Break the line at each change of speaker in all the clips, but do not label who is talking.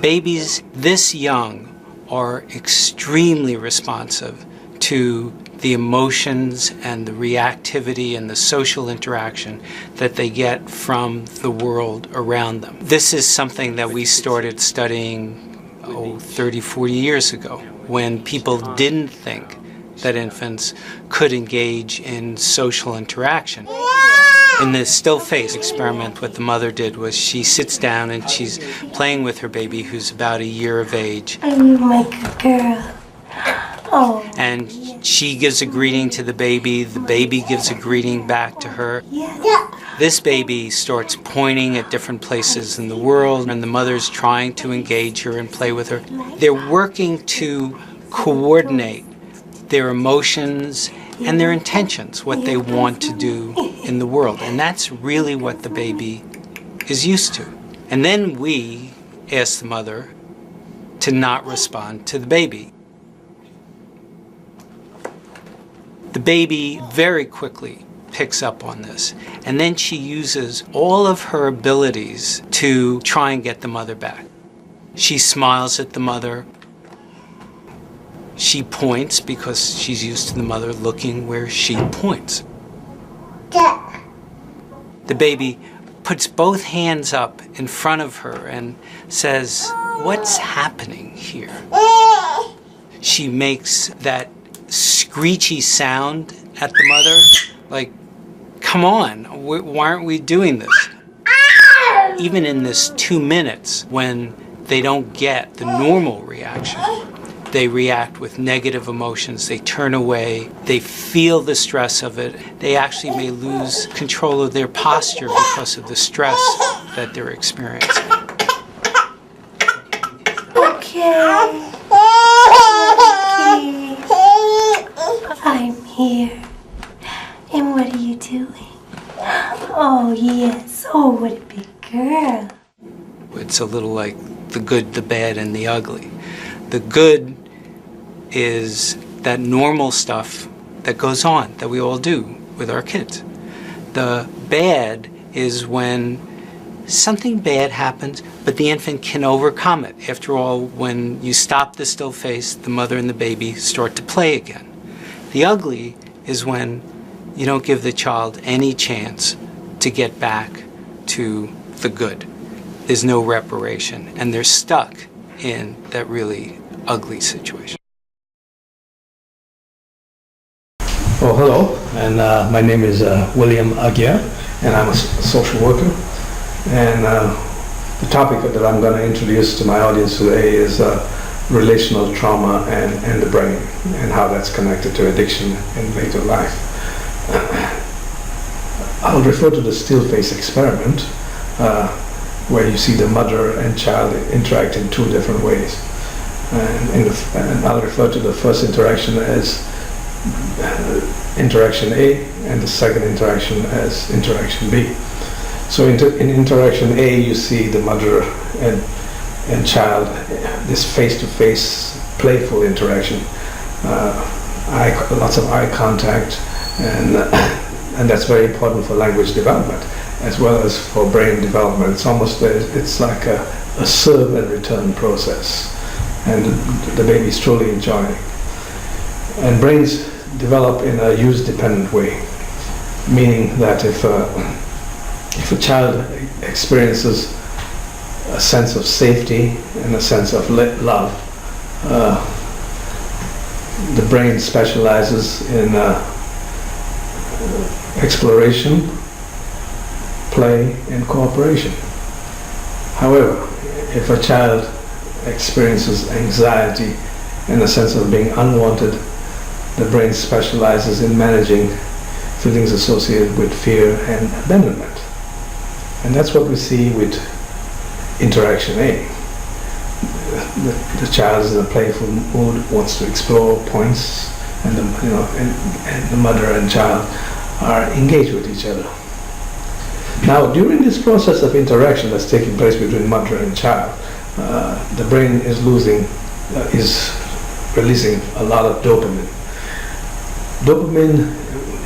Babies this young are extremely responsive to the emotions and the reactivity and the social interaction that they get from the world around them. This is something that we started studying 30, 40 years ago, when people didn't think that infants could engage in social interaction. In the still face experiment, what the mother did was she sits down and she's playing with her baby, who's about a year of age.
Oh, you my good girl. Oh.
And she gives a greeting to the baby gives a greeting back to her.
Yeah.
This baby starts pointing at different places in the world, and the mother's trying to engage her and play with her. They're working to coordinate their emotions and their intentions, what they want to do in the world. And that's really what the baby is used to. And then we ask the mother to not respond to the baby. The baby very quickly picks up on this, and then she uses all of her abilities to try and get the mother back. She smiles at the mother. She points because she's used to the mother looking where she points. The baby puts both hands up in front of her and says, "What's happening here?" She makes that screechy sound at the mother, like, "Come on, why aren't we doing this?" Even in this 2 minutes, when they don't get the normal reaction, they react with negative emotions, they turn away, they feel the stress of it. They actually may lose control of their posture because of the stress that they're experiencing.
Okay. I'm here. And what are you doing? Oh, yes. Oh, what a big girl.
It's a little like the good, the bad, and the ugly. The good is that normal stuff that goes on, that we all do with our kids. The bad is when something bad happens, but the infant can overcome it. After all, when you stop the still face, the mother and the baby start to play again. The ugly is when you don't give the child any chance to get back to the good. There's no reparation, and they're stuck in that really ugly situation.
Oh, hello, and my name is William Aguiar, and I'm a social worker. And the topic that I'm going to introduce to my audience today is relational trauma and the brain, and how that's connected to addiction in later life. I'll refer to the still face experiment, where you see the mother and child interact in two different ways. And I'll refer to the first interaction as interaction A, and the second interaction as interaction B. So in interaction A, you see the mother and child, this face-to-face playful interaction, lots of eye contact, and that's very important for language development as well as for brain development. It's like a serve and return process, and the baby's truly enjoying. And brains develop in a use-dependent way, meaning that if a child experiences a sense of safety and a sense of love, the brain specializes in exploration, play, and cooperation. However, if a child experiences anxiety and a sense of being unwanted, the brain specializes in managing feelings associated with fear and abandonment. And that's what we see with interaction A. The child is in a playful mood, wants to explore points, and the mother and child are engaged with each other. Now, during this process of interaction that's taking place between mother and child, the brain is releasing a lot of dopamine. Dopamine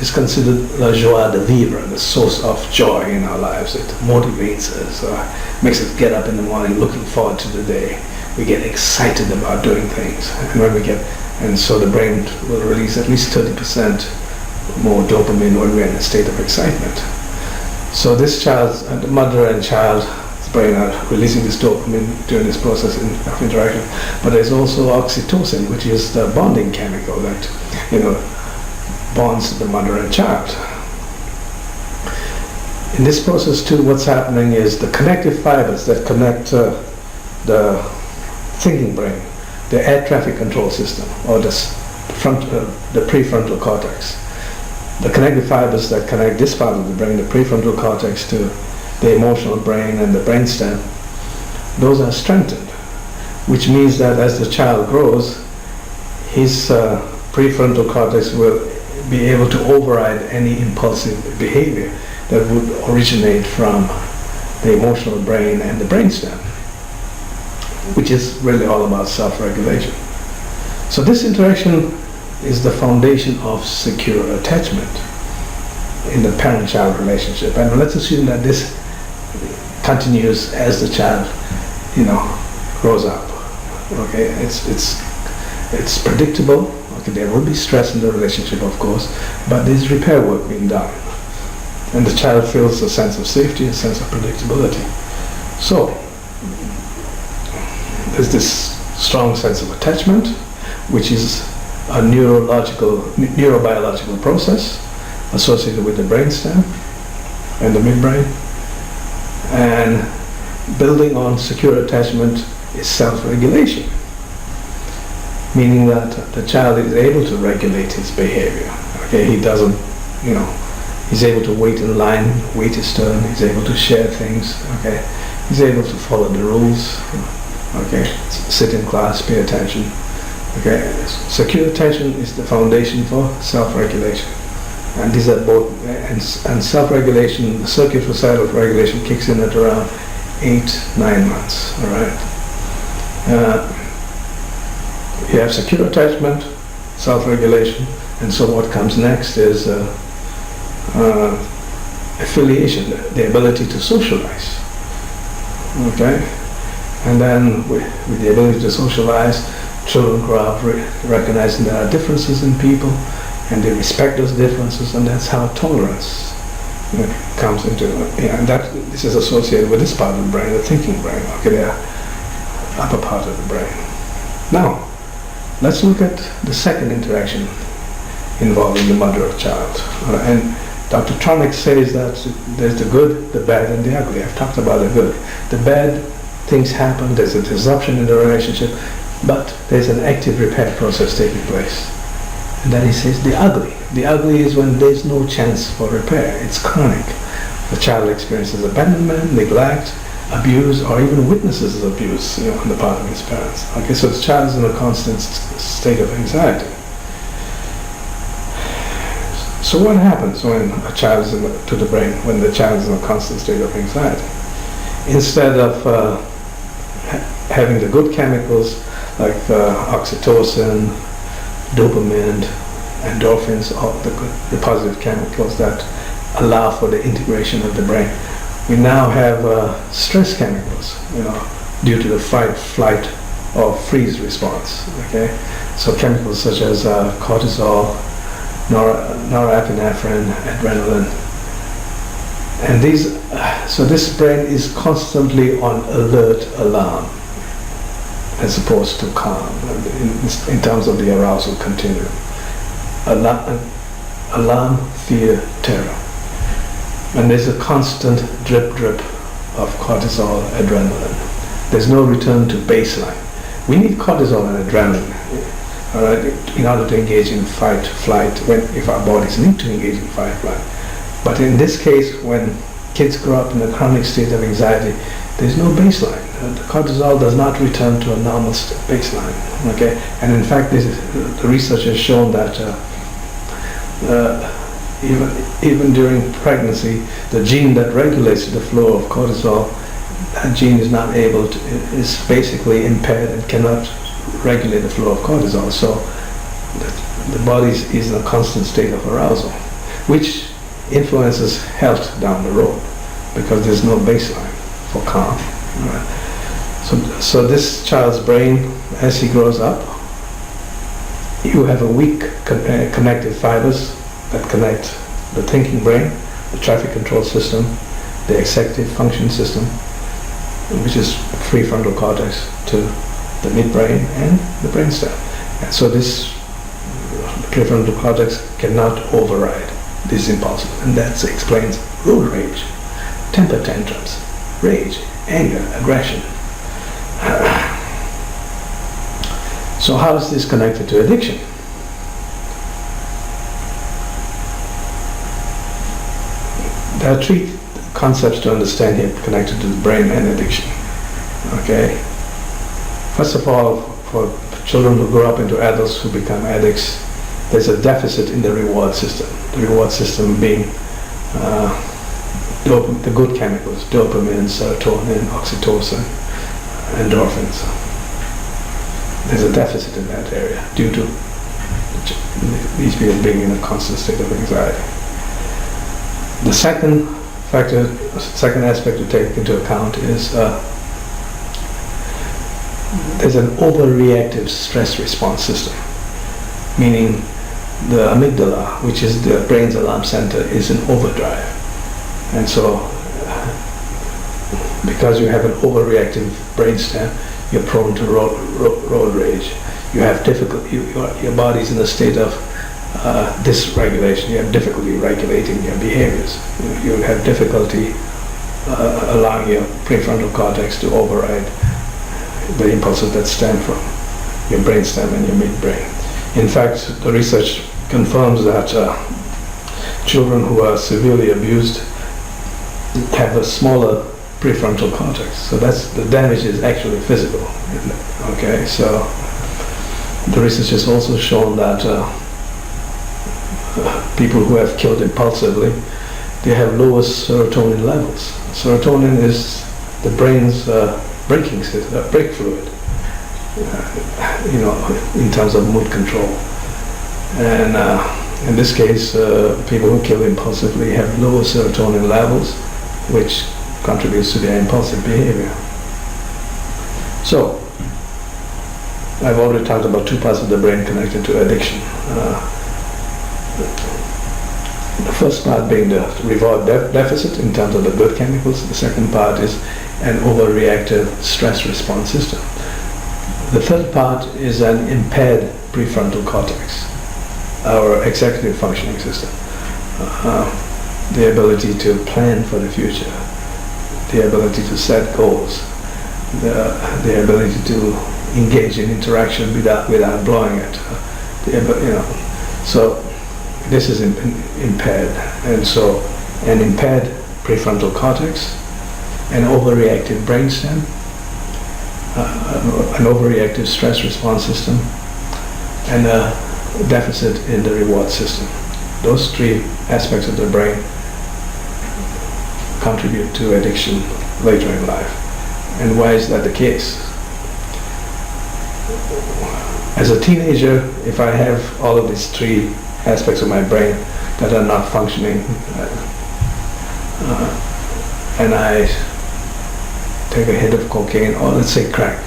is considered la joie de vivre, the source of joy in our lives. It motivates us, makes us get up in the morning looking forward to the day. We get excited about doing things, and so the brain will release at least 30% more dopamine when we're in a state of excitement. So this child's, the mother and child's brain are releasing this dopamine during this process of interaction. But there's also oxytocin, which is the bonding chemical that, bonds the mother and child. In this process too, what's happening is the connective fibers that connect the thinking brain, the air traffic control system, or the prefrontal cortex. The connective fibers that connect this part of the brain, the prefrontal cortex, to the emotional brain and the brainstem, those are strengthened, which means that as the child grows, his prefrontal cortex will be able to override any impulsive behavior that would originate from the emotional brain and the brainstem, which is really all about self-regulation. So this interaction is the foundation of secure attachment in the parent-child relationship. And let's assume that this continues as the child, grows up. Okay, it's predictable. Okay, there will be stress in the relationship, of course, but there's repair work being done, and the child feels a sense of safety, a sense of predictability. So there's this strong sense of attachment, which is a neurobiological process associated with the brainstem and the midbrain. And building on secure attachment is self-regulation, meaning that the child is able to regulate his behavior. Okay, he doesn't, he's able to wait in line, wait his turn, he's able to share things, okay, he's able to follow the rules, okay, sit in class, pay attention. Okay, secure attention is the foundation for self-regulation, and these are both. And self-regulation, the circuit for self-regulation kicks in at around 8-9 months. All right. You have secure attachment, self-regulation, and so what comes next is affiliation, the ability to socialize. Okay, and then with the ability to socialize, children grow up recognizing there are differences in people, and they respect those differences, and that's how tolerance comes into it. And this is associated with this part of the brain, the thinking brain, okay, the upper part of the brain. Now, let's look at the second interaction involving the mother or child. And Dr. Tronick says that there's the good, the bad, and the ugly. I've talked about the good. The bad things happen, there's a disruption in the relationship, but there's an active repair process taking place. And then he says the ugly. The ugly is when there's no chance for repair. It's chronic. The child experiences abandonment, neglect, abuse, or even witnesses abuse on the part of his parents. Okay, so the child is in a constant state of anxiety. So what happens when a child is to the brain, when the child is in a constant state of anxiety? Instead of having the good chemicals like oxytocin, dopamine, endorphins, all the positive chemicals that allow for the integration of the brain, we now have stress chemicals, due to the fight, flight, or freeze response. Okay, so chemicals such as cortisol, norepinephrine, adrenaline, and so this brain is constantly on alert, alarm, as opposed to calm in terms of the arousal continuum. Alarm, fear, terror. And there's a constant drip of cortisol, adrenaline. There's no return to baseline. We need cortisol and adrenaline, all right, in order to engage in fight, flight, if our bodies need to engage in fight, flight. But in this case, when kids grow up in a chronic state of anxiety, there's no baseline. The cortisol does not return to a normal baseline. Okay, and in fact, the research has shown that even during pregnancy, the gene that regulates the flow of cortisol, that gene is not able to, is basically impaired and cannot regulate the flow of cortisol. So the body is in a constant state of arousal. which influences health down the road because there's no baseline for calm. Right? So this child's brain, as he grows up, you have a weak connective fibers that connect the thinking brain, the traffic control system, the executive function system, which is prefrontal cortex, to the midbrain and the brainstem. And so this prefrontal cortex cannot override these impulses, and that explains road rage, temper tantrums, rage, anger, aggression. So how is this connected to addiction? There are three concepts to understand here connected to the brain and addiction. Okay. First of all, for children who grow up into adults who become addicts, there's a deficit in the reward system. The reward system being the good chemicals, dopamine, serotonin, oxytocin, endorphins. There's a deficit in that area due to these people being in a constant state of anxiety. The second aspect to take into account is there's an overreactive stress response system, meaning the amygdala, which is the brain's alarm center, is in overdrive. And so, because you have an overreactive brainstem, you're prone to road rage. You have difficulty. Your body's in a state of dysregulation. You have difficulty regulating your behaviors. You have difficulty allowing your prefrontal cortex to override the impulses that stem from your brainstem and your midbrain. In fact, the research confirms that children who are severely abused have a smaller prefrontal cortex. So the damage is actually physical. Okay, so the research has also shown that people who have killed impulsively, they have lower serotonin levels. Serotonin is the brain's braking system, brake fluid, in terms of mood control. And in this case, people who kill impulsively have lower serotonin levels, which contributes to their impulsive behavior. So, I've already talked about two parts of the brain connected to addiction. The first part being the reward deficit in terms of the good chemicals. The second part is an overreactive stress response system. The third part is an impaired prefrontal cortex, our executive functioning system. The ability to plan for the future, the ability to set goals, the ability to engage in interaction without blowing it. So this is impaired, and so an impaired prefrontal cortex, an overreactive brainstem, an overreactive stress response system, and a deficit in the reward system. Those three aspects of the brain contribute to addiction later in life. And why is that the case? As a teenager, if I have all of these three aspects of my brain that are not functioning, and I take a hit of cocaine, or let's say crack,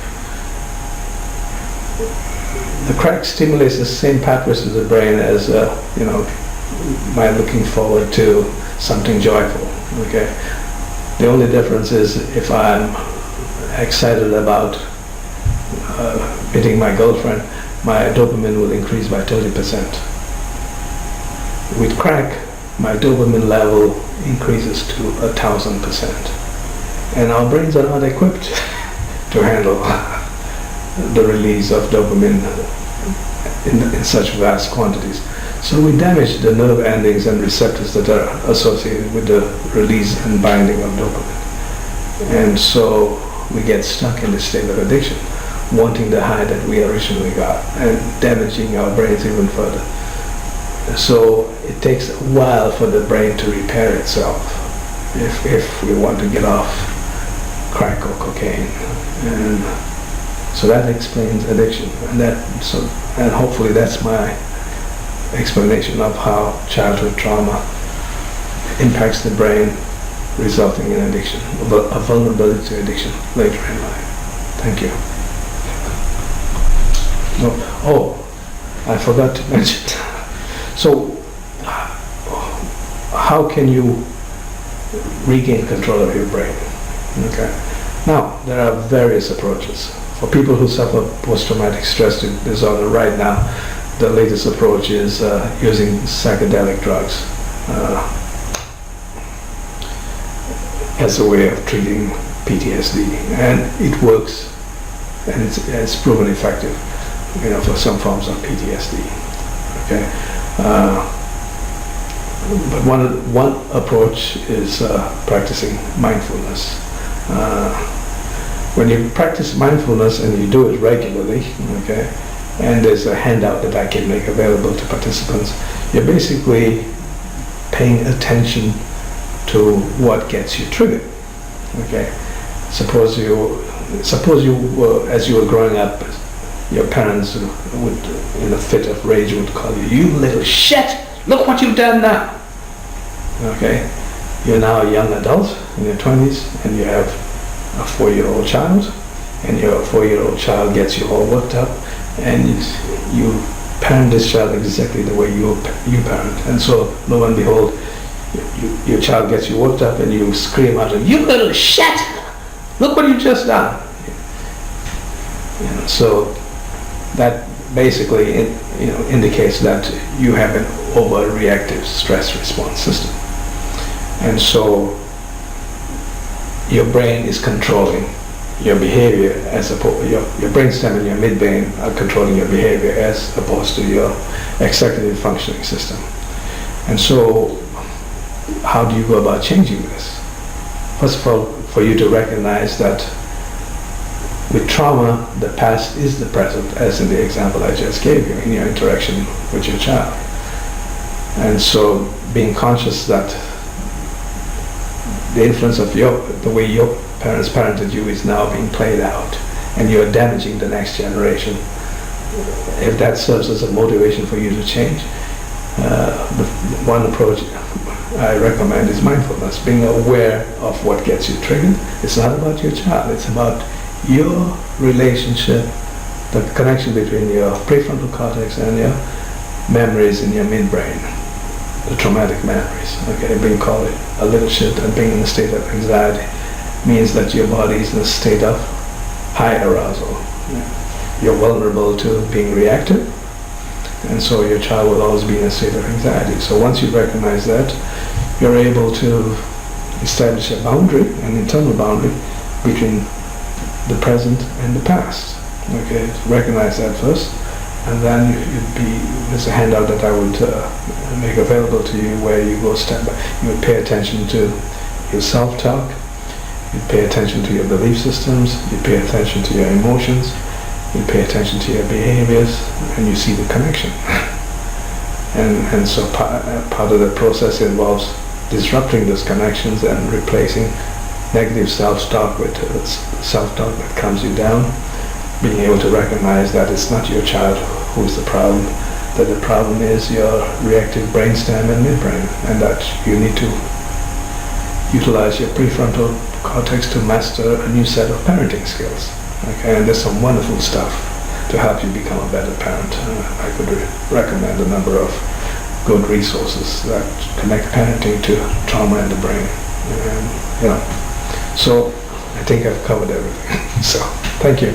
the crack stimulates the same pathways in the brain as my looking forward to something joyful. Okay, the only difference is if I'm excited about meeting my girlfriend, my dopamine will increase by 30%. With crack, my dopamine level increases to 1,000%, and our brains are not equipped to handle the release of dopamine in such vast quantities. So we damage the nerve endings and receptors that are associated with the release and binding of dopamine. And so we get stuck in this state of addiction, wanting the high that we originally got and damaging our brains even further. So it takes a while for the brain to repair itself if we want to get off crack or cocaine. And so that explains addiction. And hopefully that's my explanation of how childhood trauma impacts the brain, resulting in addiction, a vulnerability to addiction later in life. Thank you. Oh, I forgot to mention. So, how can you regain control of your brain? Okay. Now, there are various approaches. For people who suffer post-traumatic stress disorder right now, the latest approach is using psychedelic drugs as a way of treating PTSD, and it works, and it's proven effective, for some forms of PTSD. Okay, but one approach is practicing mindfulness. When you practice mindfulness and you do it regularly, okay, and there's a handout that I can make available to participants, you're basically paying attention to what gets you triggered. Okay, suppose you were, as you were growing up, your parents would, in a fit of rage, would call you, "You little shit! Look what you've done now." Okay, you're now a young adult in your 20s, and you have a 4-year-old child, and your 4-year-old child gets you all worked up, and you parent this child exactly the way you parent, and so lo and behold, your child gets you worked up, and you scream out, "You little shit! Look what you've just done!" So that basically indicates that you have an overreactive stress response system, and so your brain is controlling your behavior as opposed your brainstem and your midbrain are controlling your behavior as opposed to your executive functioning system. And so, how do you go about changing this? First of all, for you to recognize that with trauma, the past is the present, as in the example I just gave you in your interaction with your child. And so, being conscious that the influence of the way your parents parented you is now being played out, and you're damaging the next generation. If that serves as a motivation for you to change, the one approach I recommend is mindfulness, being aware of what gets you triggered. It's not about your child, it's about your relationship, the connection between your prefrontal cortex and your memories in your midbrain, the traumatic memories. Okay, being called a little shit and being in a state of anxiety means that your body is in a state of high arousal. You're vulnerable to being reactive, and so your child will always be in a state of anxiety. So once you recognize that, you're able to establish a boundary, an internal boundary, between the present and the past. Okay, recognize that first, and then there's a handout that I would make available to you where you go step by. You would pay attention to your self-talk, you pay attention to your belief systems, you pay attention to your emotions, you pay attention to your behaviors, and you see the connection. And so part of the process involves disrupting those connections and replacing negative self-talk with self-talk that calms you down, being able to recognize that it's not your child who is the problem, that the problem is your reactive brainstem and midbrain, and that you need to utilize your prefrontal cortex to master a new set of parenting skills. Okay, and there's some wonderful stuff to help you become a better parent. I could recommend a number of good resources that connect parenting to trauma in the brain. And, so I think I've covered everything. So thank you.